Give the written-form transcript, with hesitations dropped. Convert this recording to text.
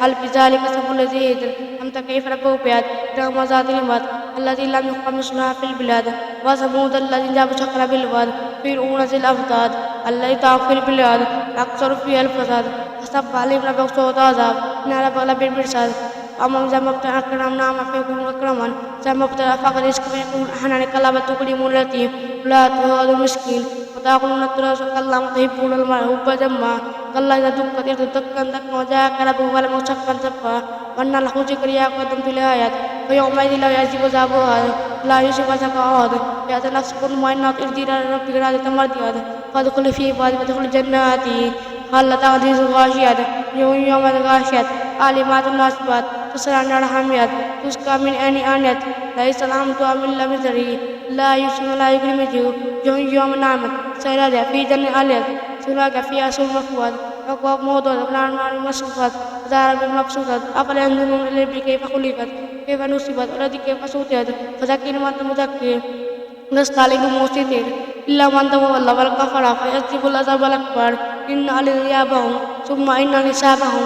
هل في ذلك سبل زيد أم كيف ربوبيات إرم ذات العماد التي لم يخلق مثلها في البلاد وثمود الذين جابوا الصخر بالواد فرعون ذي الأوتاد الذي طغى في البلاد أكثر فيها الفساد فصب عليهم ربك سوء عذاب إن ربك لبالمرصاد أما إذا ما ابتلى أكرمنا ما فيكون أكرما إذا ما ابتلى فقد رزق فيكون أحنا كلا تكرمون اليتيم ولا تهادوا المسكين وتأكلون التراث كلا تحبون المال حبا جما كلا إذا دكت الأرض دكا دكا وجاءك ربك ولم شقا شقا وأن له ذكر قدم في الآيات فيومئذ لا يعزب عذابها لا يشرك شقاء يأتي نفس كل ما إنك إرجع ربك راضية مرضية فادخل في عبادي وادخل جناتي هل تعديز الغاشيات يوم الغاشيات عالمات ناصبات تصلى نار حاميات تسقى من آنية ليس الحمد من لمزري لا يسمى لا يغرم يوم نعمت سيرادة في جنة آليات سلاك فيها سوء مفواد وقواب موضوع نار مصفات دار بالمبسوطات أفلا ينظرون إلى الإبل كيف خلقت كيف نصبت والأرض كيف سطحت فذكر من أنت مذكر لست عليهم مسيطر إلا من تولى والكفر فيكسب العذاب الأكبر إن عليهم ثم إن حسابهم